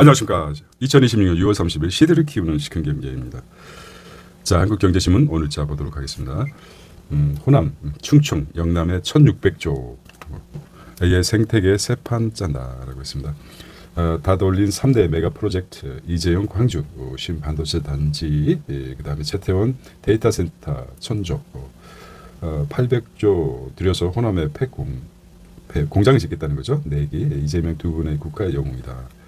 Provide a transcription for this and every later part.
안녕하십니까. 2026년 6월 30일 시대를 키우는 시큰경제입니다. 자, 한국경제신문 오늘자 보도록 하겠습니다. 호남, 충청, 영남의 1600조의 생태계 새판 짠다라고 했습니다. 다돌린 3대 메가 프로젝트 이재용 광주 신반도체 단지, 그다음에 채태원 데이터 센터 천조, 800조 들여서 호남에 공장을 짓겠다는 거죠. 4기 이재명 두 분의 국가의 영웅이다.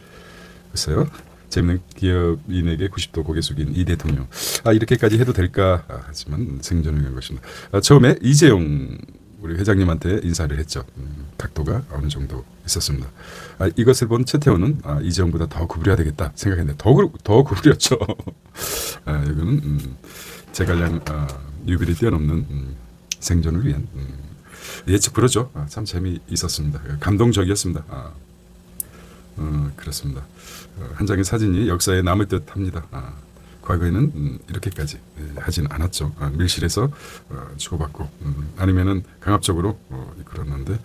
글쎄요. 재밌는 기업인에게 90도 고개 숙인 이 대통령. 이렇게까지 해도 될까? 하지만 생존을 한 것입니다. 처음에 이재용 우리 회장님한테 인사를 했죠. 각도가 어느 정도 있었습니다. 이것을 본 최태원은 이재용보다 더 구부려야 되겠다 생각했는데 더 구부렸죠. 이거는 제갈량 유비를 뛰어넘는 생존을 위한 예측 불허죠. 참 재미있었습니다. 감동적이었습니다. 그렇습니다. 한 장의 사진이 역사에 남을 듯합니다. 과거에는 이렇게까지 하진 않았죠. 밀실에서 주고받고 아니면은 강압적으로 이끌었는데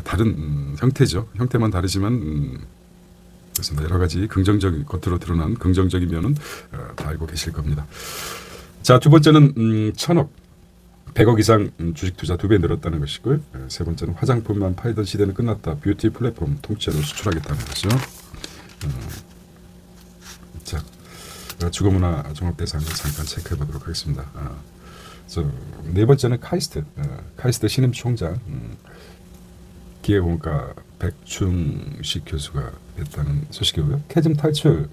다른 형태죠. 형태만 다르지만 그렇습니다. 여러 가지 긍정적인 겉으로 드러난 긍정적인 면은 다 알고 계실 겁니다. 자, 두 번째는 1,100억 이상 주식 투자 2배 늘었다는 것이고요. 세 번째는 화장품만 팔던 시대는 끝났다. 뷰티 플랫폼 통째로 수출하겠다는 거죠. 자, 주거문화 종합대상을 잠깐 체크해 보도록 하겠습니다. 네 번째는 카이스트 신임 총장 기계공학과 백충식 교수가 됐다는 소식이고요. 캐즘 탈출,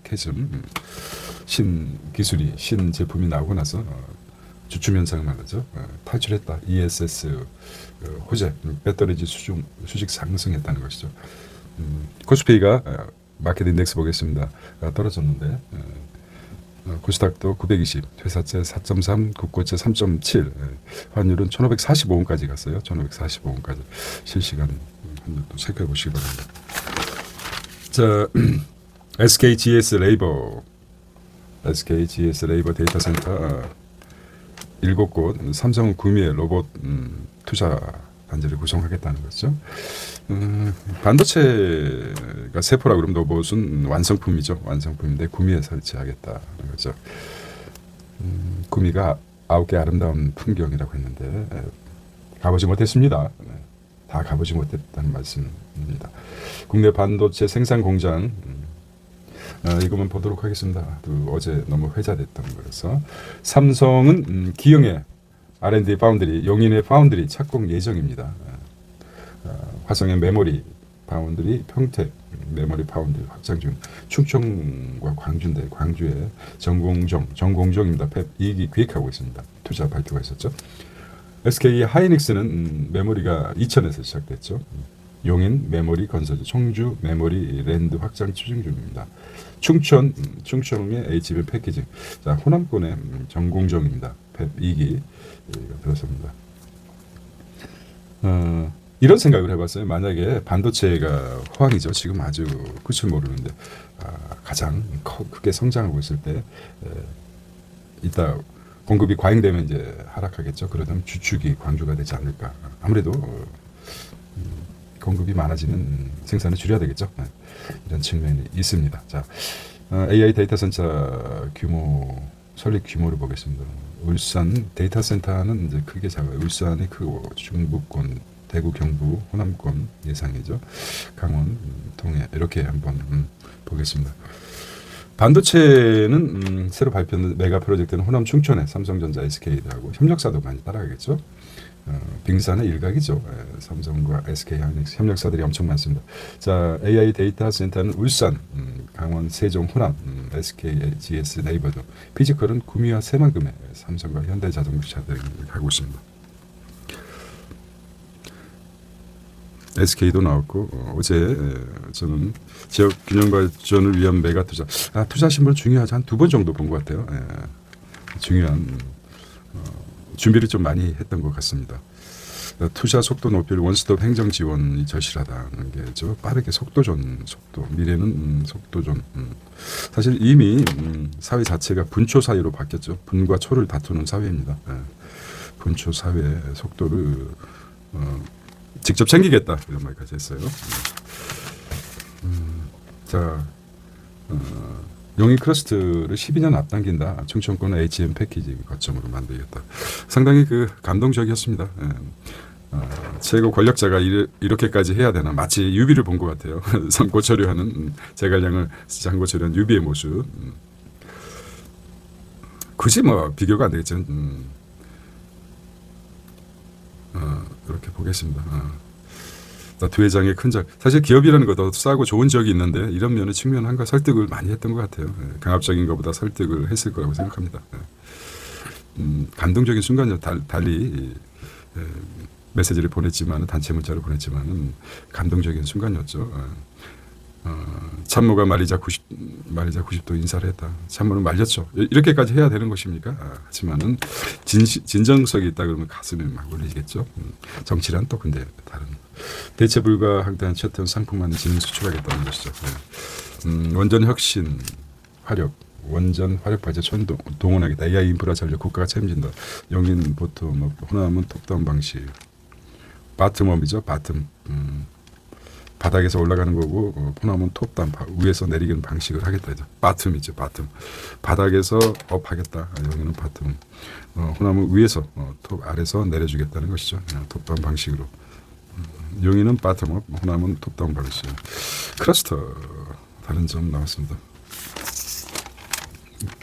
신기술이 신제품이 나오고 나서 주춤 현상을 말하죠. 탈출했다. ESS 호재 배터리지 수직 상승했다는 것이죠. 코스피가 마켓 인덱스 보겠습니다. 떨어졌는데 코스닥도 920, 퇴사채 4.3, 국고채 3.7, 환율은 1,545원까지 갔어요. 1,545원까지 실시간 환율도 체크해 보시기 바랍니다. 자, SKGS 레이버 데이터 센터 7곳 삼성 구미의 로봇 투자 단지를 구성하겠다는 거죠. 반도체가 세포라 그러면 로봇은 완성품이죠. 완성품인데 구미에 설치하겠다는 거죠. 구미가 9개 아름다운 풍경이라고 했는데 가보지 못했습니다. 다 가보지 못했다는 말씀입니다. 국내 반도체 생산 공장 이것만 보도록 하겠습니다. 어제 너무 회자됐던 거라서 삼성은 기영의 R&D 파운드리, 용인의 파운드리 착공 예정입니다. 화성의 메모리 파운드리, 평택 메모리 파운드리 확장 중. 충청과 광주인데 광주에 정공정입니다. 펩 2기 기획하고 있습니다. 투자 발표가 있었죠. SK 하이닉스는 메모리가 이천에서 시작됐죠. 용인 메모리 건설, 청주 메모리 랜드 확장 추진 중입니다. 충청의 HB 패키징. 자, 호남권의 정공정입니다. 펩 2기 들었습니다. 이런 생각을 해봤어요. 만약에 반도체가 호황이죠. 지금 아주 끝을 모르는데 가장 크게 성장하고 있을 때 이따 공급이 과잉되면 이제 하락하겠죠. 그러면 주축이 광주가 되지 않을까. 아무래도 공급이 많아지면 생산을 줄여야 되겠죠. 이런 측면이 있습니다. 자, AI 데이터 센터 설립 규모를 보겠습니다. 울산 데이터 센터는 이제 크게 작아요. 울산이 크고 중부권, 대구, 경부, 호남권 예상이죠. 강원, 동해 이렇게 한번 보겠습니다. 반도체는 새로 발표한 메가 프로젝트는 호남 충청에 삼성전자, SK하고 협력사도 많이 따라가겠죠. 빙산의 일각이죠. 삼성과 SK 하이닉스 협력사들이 엄청 많습니다. 자, AI 데이터 센터는 울산, 강원, 세종, 호남, SKGS, 네이버 등 피지컬은 구미와 새만금에 삼성과 현대자동차들이 가고 있습니다. SK도 나왔고 어제 저는 지역 균형 발전을 위한 메가 투자 투자 신문 중요하지 한 2번 정도 본 것 같아요. 중요한 준비를 좀 많이 했던 것 같습니다. 투자 속도 높일 원스톱 행정 지원이 절실하다는 게죠. 빠르게 속도 미래는 속도전. 사실 이미 사회 자체가 분초 사회로 바뀌었죠. 분과 초를 다투는 사회입니다. 분초 사회의 속도를 직접 챙기겠다 이런 말까지 했어요. 자, 용인 크러스트를 12년 앞당긴다. 충청권 HM 패키지 거점으로 만들겠다. 상당히 그 감동적이었습니다. 예. 최고 권력자가 이렇게까지 해야 되나 마치 유비를 본 것 같아요. 삼고초려하는 제갈량을 삼고초려한 유비의 모습. 굳이 뭐 비교가 안 되겠죠. 이렇게 보겠습니다. 두 회장의 큰 적. 사실 기업이라는 것도 싸고 좋은 적이 있는데 이런 면에 측면한가 설득을 많이 했던 것 같아요. 강압적인 것보다 설득을 했을 거라고 생각합니다. 감동적인 순간이요. 달리 메시지를 보냈지만 단체 문자를 보냈지만 감동적인 순간이었죠. 참모가 말이자 90도 인사를 했다. 참모는 말렸죠. 이렇게까지 해야 되는 것입니까? 하지만은 진정성이 있다 그러면 가슴이 막 울리겠죠. 정치란 또 근데 다른 대체 불가항대한 최태원 상품만을 진행 수출하겠다는 것이죠. 원전 혁신 화력 원전 화력 발전 동원하겠다. AI 인프라 전력 국가가 책임진다. 용인 보통 호남은 톱다운 방식. 바텀업이죠. 바텀. 바닥에서 올라가는 거고 호남은 톱다운 위에서 내리는 방식을 하겠다. 바텀이죠. 바텀. 바닥에서 업하겠다. 용인은 바텀. 호남은 위에서 톱 아래서 내려주겠다는 것이죠. 톱다운 방식으로. 용인은 바텀업, 호남은 톱다운 방식. 클러스터 다른 점 나왔습니다.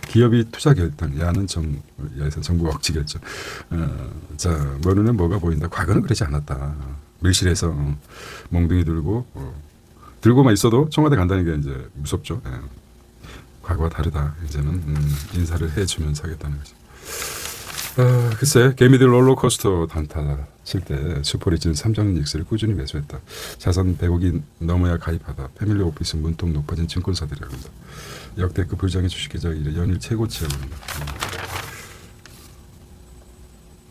기업이 투자 결단, 야는 야에서 정부가 억지 결정. 자, 뭐 눈에 뭐가 보인다. 과거는 그러지 않았다. 밀실에서 몽둥이 들고만 있어도 청와대 간다는 게 이제 무섭죠. 과거와 다르다. 이제는 인사를 해주면서 하겠다는 거죠. 글쎄, 개미들 롤러코스터 단타 칠 때 슈퍼리진 3장 닉스를 꾸준히 매수했다. 자산 100억이 넘어야 가입하다. 패밀리 오피스 문통 높아진 증권사들이라고 합니다. 역대급 불장의 주식계좌 연일 최고치라고 합니다.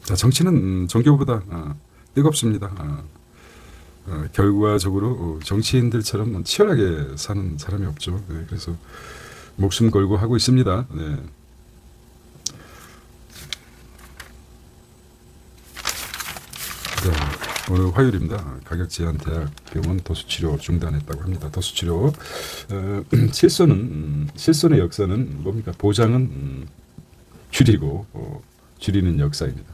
자, 정치는 종교보다 뜨겁습니다. 결과적으로 정치인들처럼 치열하게 사는 사람이 없죠. 네, 그래서 목숨 걸고 하고 있습니다. 네. 오늘 화요일입니다. 가격 제한 대학병원 도수치료 중단했다고 합니다. 도수치료 실손의 역사는 뭡니까? 보장은 줄이고 줄이는 역사입니다.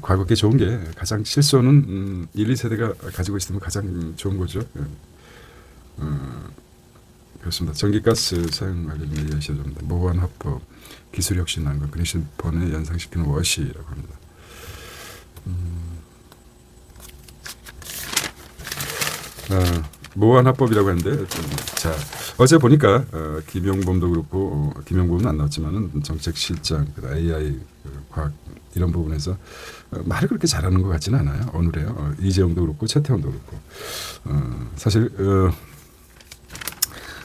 과거에 좋은 게 가장 실손은 1, 2세대가 가지고 있으면 가장 좋은 거죠. 그렇습니다. 전기가스 사용 관련 이해하셔야 됩니다. 모호한 합법, 기술 혁신 난관, 그리스폰에 연상시키는 워시라고 합니다. 모호한 합법이라고 하는데, 자 어제 보니까 김용범도 그렇고 김용범은 안 나왔지만은 정책실장, AI 과학 이런 부분에서 말을 그렇게 잘하는 것 같지는 않아요. 어느래요. 이재용도 그렇고 최태원도 그렇고 사실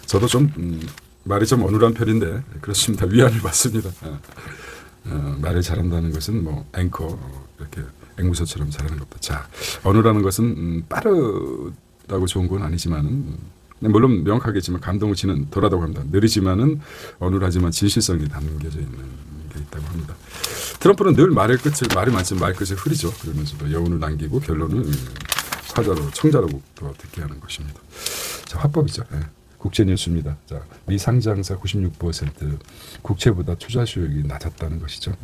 저도 좀 말이 좀 어눌한 편인데 그렇습니다. 위안을 받습니다. 말을 잘한다는 것은 뭐 앵커 이렇게 앵무새처럼 잘하는 것보다 자 어느라는 것은 빠르다고 좋은 건 아니지만은 물론 명확하겠지만 감동을 지는 덜하다고 합니다. 느리지만은 어눌하지만 진실성이 담겨져 있는 게 있다고 합니다. 트럼프는 늘 말이 많지만 말 끝을 흐리죠. 그러면서도 여운을 남기고 결론은 청자로 듣게 하는 것입니다. 자, 화법이죠. 네. 국제뉴스입니다. 자, 미 상장사 96% 국채보다 투자 수익이 낮았다는 것이죠.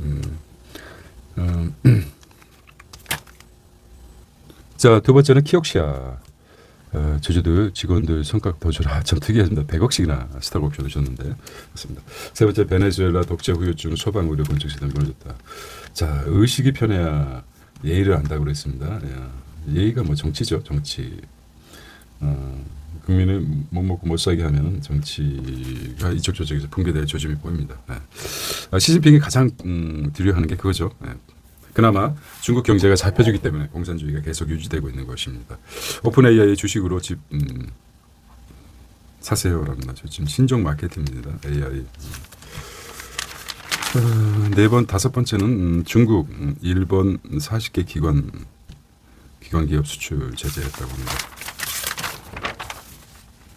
자, 두 번째는 키옥시아. 주주들, 직원들 성과급 더 주라. 참 특이합니다. 100억씩이나 스탁 옵션을 줬는데. 그렇습니다. 세 번째, 베네수엘라 독재 후유증 소방 의료 건축 시설 무너졌다. 자, 의식이 편해야 예의를 안다고 그랬습니다. 예의가 뭐 정치죠. 정치. 국민을 못 먹고 못 살게 하면 정치가 이쪽 저쪽에서 붕괴될 조짐이 보입니다. 시진핑이 가장 두려워하는 게 그거죠. 그나마 중국 경제가 잡혀주기 때문에 공산주의가 계속 유지되고 있는 것입니다. 오픈 AI 주식으로 집 사세요랍니다. 지금 신종 마케팅입니다. AI. 다섯 번째는 중국, 일본 40개 기관 기업 수출 제재했다고 합니다.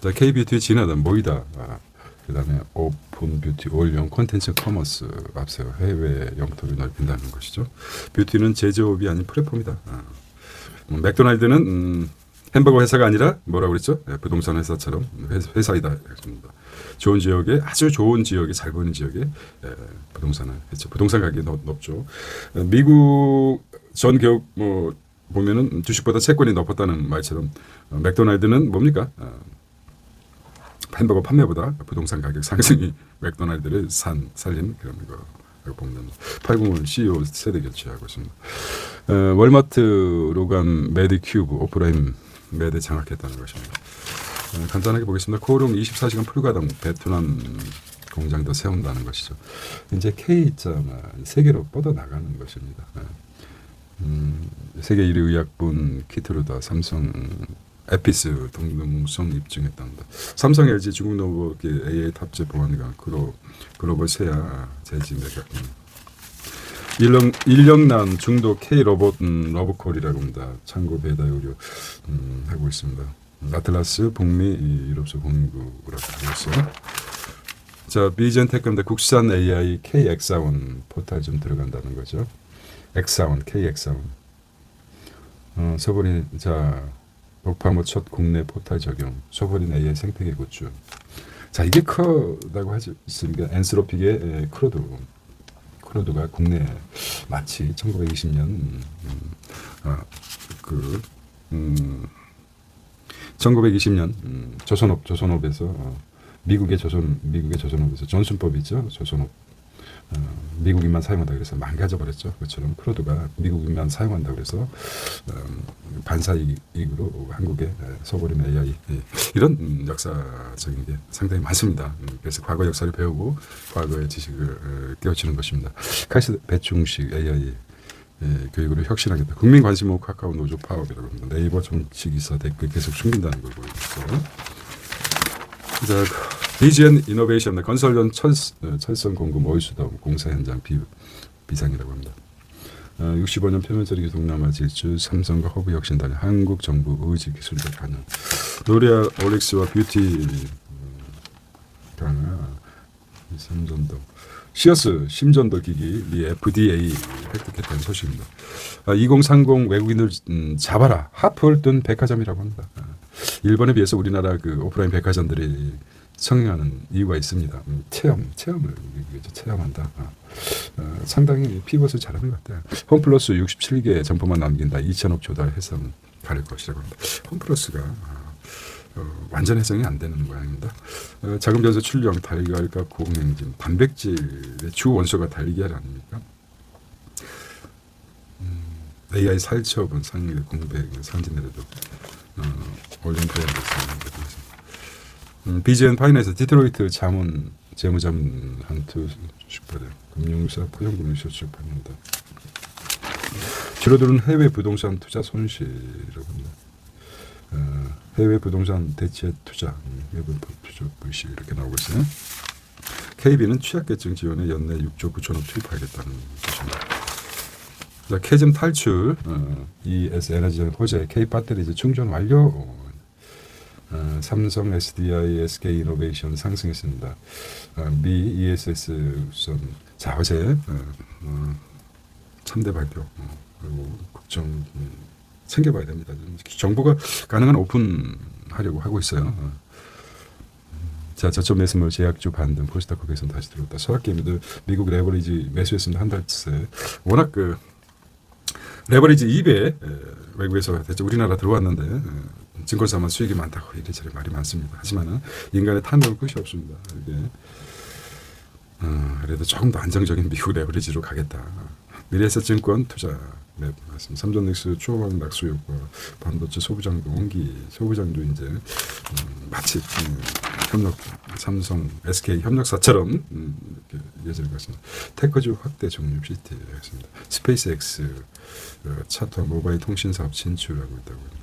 자, K뷰티 진하다 모이다. 그다음에 오픈 뷰티 올영 콘텐츠 커머스 앞서 해외 영토를 넓힌다는 것이죠. 뷰티는 제조업이 아닌 플랫폼이다. 맥도날드는 햄버거 회사가 아니라 뭐라고 그랬죠? 부동산 회사처럼 회사이다. 좋은 지역에 아주 좋은 지역에 잘 보이는 지역에 부동산을 했죠. 부동산 가격이 높죠. 미국 전 개업 뭐 보면은 주식보다 채권이 높았다는 말처럼 맥도날드는 뭡니까? 햄버거 판매보다 부동산 가격 상승이 맥도날드를 살린 그런 거 보면 80은 CEO 세대 교체하고 있습니다. 월마트 로간 매드큐브 오프라인 매대 장악했다는 것입니다. 간단하게 보겠습니다. 코오롱 24시간 불가동 베트남 공장도 세운다는 것이죠. 이제 K자만 세계로 뻗어나가는 것입니다. 세계 1위 의약분 키트루다 삼성 에피스 동등성 입증했답니다. 삼성, LG, 중국 노보기 AA 탑재 보안관 글로벌 세아 재지 매각. 인력난 중도 K 로봇 러브콜이라고 합니다. 창고 배달 의료 하고 있습니다. 아틀라스 북미 유럽소 공인국이라고 하고 있어요. 자, 비젠테크입니다. 국산 AI KX4원 포탈 좀 들어간다는 거죠. X4원, KX4원. 소버린 자 복파모 첫 국내 포탈 적용. 소버린 AI 생태계 구축. 자, 이게 크다고 하지 있습니까? 엔스로픽의 크로드가 국내 마치 1920년 1920년 조선업에서 미국의 조선업에서 존슨법 있죠. 조선업 미국인만 사용한다 그래서 망가져 버렸죠. 그처럼 크로드가 미국인만 사용한다 그래서 반사이익으로 한국의 소버린 AI 이런 역사적인 게 상당히 많습니다. 그래서 과거 역사를 배우고 과거의 지식을 깨우치는 것입니다. 카이스트 배충식 AI 교육으로 혁신하겠다. 국민 관심 호 카카오 노조 파업이라고 합니다. 네이버 정치기사 댓글 계속 숨긴다는 걸 보여줬어요. 자, BGN 이노베이션 건설전 철선 공급 오일수도 공사 현장 비상이라고 합니다. 65년 표면처리 동남아 질주 삼성과 허브 혁신단위 한국 정부 의지 기술적 관여 노리아 올릭스와 뷰티 강화 삼전도 시어스 심전도 기기 미 FDA 획득했다는 소식입니다. 2030 외국인을 잡아라 합을 뜬 백화점이라고 합니다. 일본에 비해서 우리나라 그 오프라인 백화점들이 성행하는 이유가 있습니다. 체험을 체험한다. 상당히 피벗을 잘하는 것 같아요. 홈플러스 67개 점포만 남긴다. 2천억 조달 해상 가릴 것이라고 합니다. 홈플러스가 완전 해상이 안 되는 모양입니다. 자금 변수 출력, 달걀과 고공행진, 단백질의 주 원소가 달걀 아닙니까? AI 살처분 상일 공백 상진내려도 올림피아드 BGN 파이낸스 디트로이트 자문 재무자문 한투 주식거래 금융사 포용금융사 주식합니다. 줄어드는 해외 부동산 투자 손실이라고 합니다. 해외 부동산 대체 투자 외부 투자 불시 이렇게 나오고 있어요. KB는 취약계층 지원에 연내 6조 9천억 투입하겠다는 것입니다. 자, 캐즘 탈출 ES 에너지 호재 K 배터리 충전 완료. 삼성, SDI, SK 이노베이션 상승했습니다. 미 ESS 우선 자 어제 3대 발표 그리고 국정 챙겨봐야 됩니다. 정부가 가능한 오픈하려고 하고 있어요. 자, 저점 매수물 제약주 반등 코스닥국에서 다시 들어왔다. 서학개미들 미국 레버리지 매수했습니다. 한 달째. 워낙 그 레버리지 2배 외국에서 대체 우리나라 들어왔는데 증권사만 수익이 많다고 이래저래 말이 많습니다. 하지만 인간의 탐욕은 끝이 없습니다. 이게 그래도 조금 더 안정적인 미국 레버리지로 가겠다. 미래에셋증권 투자 맞습니다. 삼전넥스 초호황 낙수 효과 반도체 소부장도 원기 소부장도 이제 마치 협력 삼성 SK 협력사처럼 이렇게 이어질 것입니다. 테크주 확대 적립 시티였습니다. 스페이스X 차토 모바일 통신 사업 진출하고 있다고.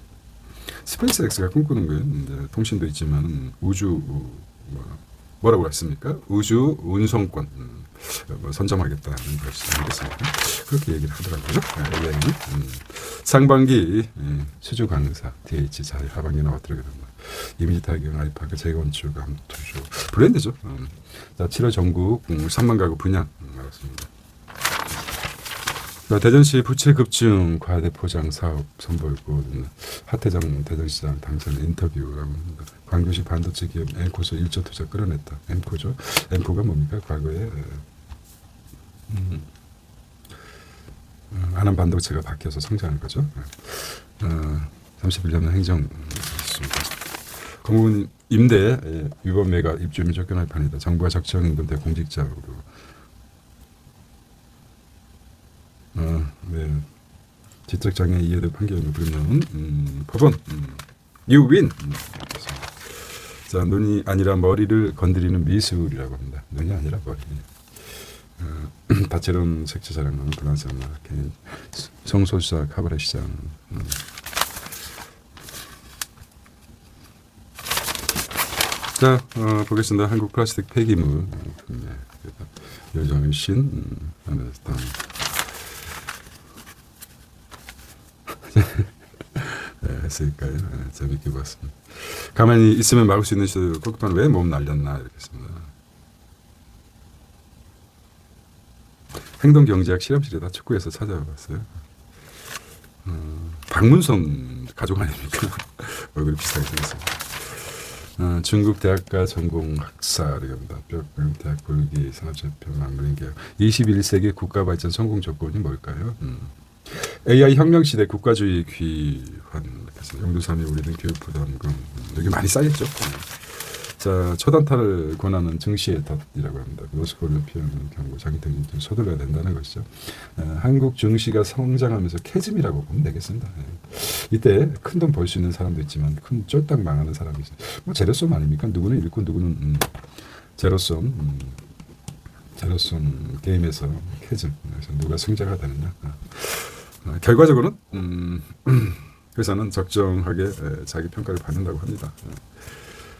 스페이스X가 꿈꾸는 건 통신도 있지만 우주 뭐라고 했습니까? 우주 운송권 선점하겠다는 것이 아니겠습니까? 그렇게 얘기를 하더라고요. 상반기 수주 강사 DH 잘 하반기 나왔더라고요. 이미지 타격 아이파크 재건축 투주 브랜드죠. 자, 7월 전국 3만 가구 분양 나왔습니다. 대전시 부채 급증 과대 포장 사업 선보이고 하태정 대전시장 당선 인터뷰라고 합니다. 광교시 반도체 기업 엠코소 1조 투자 끌어냈다. 엠코죠. 엠코가 뭡니까? 과거에 안암 반도체가 바뀌어서 성장한 거죠. 31년 행정 있습니다. 공무원 임대 위법 매각 입주민 쫓겨날 판이다. 정부가 적정 임금 대 공직자로 네. 지적장애 이해를 판결을 부르는 법원 You win. 자, 눈이 아니라 머리를 건드리는 미술이라고 합니다. 눈이 아니라 머리. 다채로운 색채 자랑하는 불란서 마케팅 성소수자 카바레 시장. 자, 보겠습니다. 한국 플라스틱 폐기물 여정신 했으니까요. 재밌게 봤습니다. 가만히 있으면 막을 수 있는 시도 국방 왜 몸 날렸나 이렇게 했습니다. 행동경제학 실험실에다 축구해서 찾아봤어요. 박문성 가족 아닙니까? 얼굴이 비슷하게 생겼어요. 중국 대학가 전공 학사라고 합니다. 대학 불기 산업재평 망그린계약 21세기 국가발전 성공 조건이 뭘까요? AI 혁명시대 국가주의 귀환 용두삼이 우리는 교육부담금 여기 많이 쌓였죠. 자, 초단타를 권하는 증시의 덫이라고 합니다. 로스쿨을 피하는 경고 자기 등이 좀 서둘러야 된다는 것이죠. 한국 증시가 성장하면서 캐즘이라고 보면 되겠습니다. 이때 큰 돈 벌 수 있는 사람도 있지만 큰 쫄딱 망하는 사람이 있어요. 뭐 제로섬 아닙니까? 누구는 잃고 누구는 제로섬 게임에서 캐즘. 그래서 누가 승자가 되느냐. 결과적으로는 회사는 적정하게 자기 평가를 받는다고 합니다.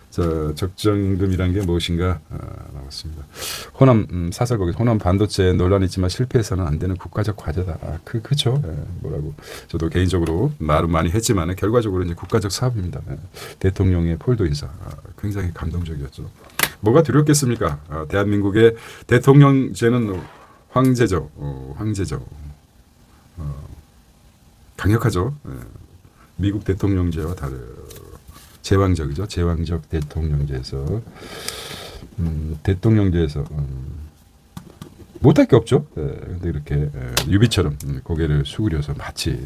자, 적정임금이라는 게 무엇인가 나왔습니다. 호남 사설곡에 호남 반도체 논란이 있지만 실패해서는 안 되는 국가적 과제다. 그렇죠. 뭐라고 저도 개인적으로 말은 많이 했지만 결과적으로 이제 국가적 사업입니다. 대통령의 폴도 인사 굉장히 감동적이었죠. 뭐가 두렵겠습니까? 대한민국의 대통령제는 황제죠. 강력하죠. 미국 대통령제와 제왕적이죠. 제왕적 대통령제에서 대통령제에서 못할 게 없죠. 근데 이렇게 유비처럼 고개를 수그려서 마치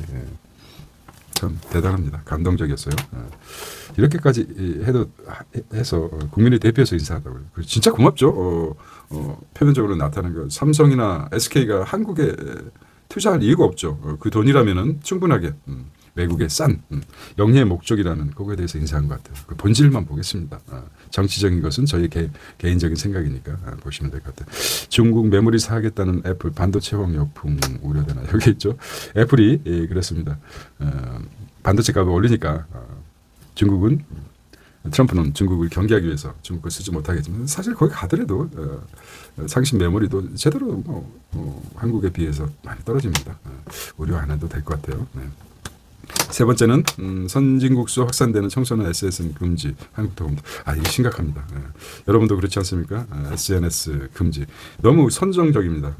참 대단합니다. 감동적이었어요. 이렇게까지 해서 국민의 대표에서 인사하다고요. 진짜 고맙죠. 표면적으로 나타나는 거. 삼성이나 SK가 한국에 투자할 이유가 없죠. 그 돈이라면은 충분하게 외국의 싼 영리의 목적이라는 그거에 대해서 인사한 것 같아요. 그 본질만 보겠습니다. 정치적인 것은 저희 개인적인 생각이니까 보시면 될 것 같아요. 중국 메모리 사겠다는 애플 반도체왕 역풍 우려되나 여기 있죠. 애플이 그랬습니다. 반도체 값을 올리니까 중국은 트럼프는 중국을 경계하기 위해서 중국을 쓰지 못하겠지만 사실 거기 가더라도 상식 메모리도 제대로 한국에 비해서 많이 떨어집니다. 우려 안 해도 될 것 같아요. 네. 세 번째는 선진국수 확산되는 청소년 SNS 금지. 한국도 이게 심각합니다. 여러분도 그렇지 않습니까? SNS 금지. 너무 선정적입니다.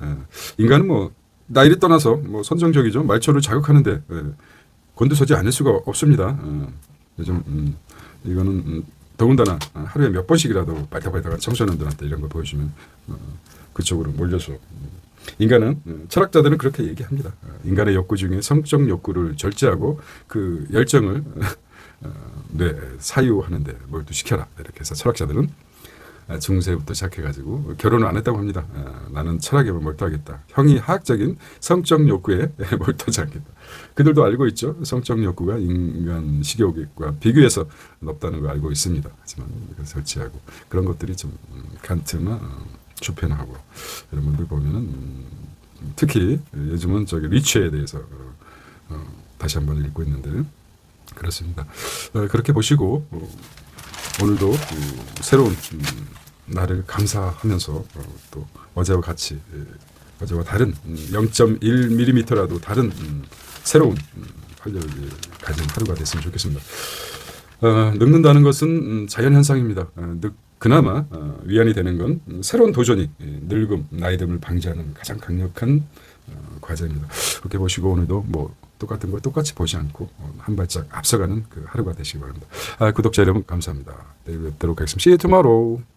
인간은 뭐 나이를 떠나서 뭐 선정적이죠. 말초를 자극하는데 곤두서지 않을 수가 없습니다. 요즘 이거는 더군다나 하루에 몇 번씩이라도 발탁발탁한 청소년들한테 이런 걸 보여주면 그쪽으로 몰려서 인간은 철학자들은 그렇게 얘기합니다. 인간의 욕구 중에 성적 욕구를 절제하고 그 열정을 사유하는데 몰두시켜라 이렇게 해서 철학자들은 중세부터 시작해가지고 결혼을 안 했다고 합니다. 나는 철학에만 몰두하겠다. 형이 화학적인 성적 욕구에 몰두하지 않겠다. 그들도 알고 있죠. 성적 욕구가 인간 식욕과 비교해서 높다는 걸 알고 있습니다. 하지만 설치하고 그런 것들이 좀 칸트나 쇼펜하고 여러분들 보면은 특히 요즘은 저기 리츠에 대해서 다시 한번 읽고 있는데 그렇습니다. 그렇게 보시고 오늘도 새로운 날을 감사하면서 또 어제와 같이 어제와 다른 0.1mm라도 다른 새로운 활력을 가진 하루가 됐으면 좋겠습니다. 늙는다는 것은 자연현상입니다. 그나마 위안이 되는 건 새로운 도전이 늙음, 나이듦을 방지하는 가장 강력한 과제입니다. 그렇게 보시고 오늘도 뭐 똑같은 거 똑같이 보지 않고 한 발짝 앞서가는 그 하루가 되시기 바랍니다. 구독자 여러분 감사합니다. 내일 뵙도록 하겠습니다. See you tomorrow.